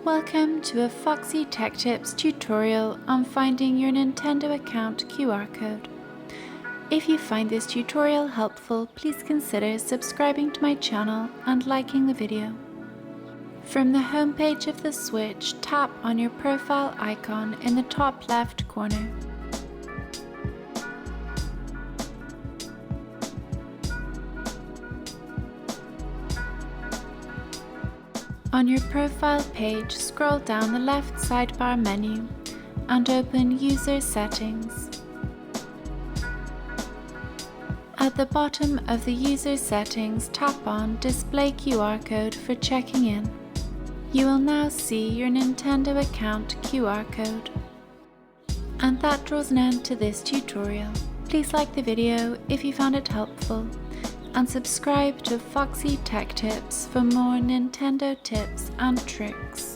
Welcome to a Foxy Tech Tips tutorial on finding your Nintendo account QR code. If you find this tutorial helpful, please consider subscribing to my channel and liking the video. From the home page of the Switch, tap on your profile icon in the top left corner. On your profile page, scroll down the left sidebar menu and open User Settings. At the bottom of the User Settings, tap on Display QR Code for checking in. You will now see your Nintendo account QR code. And that draws an end to this tutorial. Please like the video if you found it helpful, and subscribe to Foxy Tech Tips for more Nintendo tips and tricks.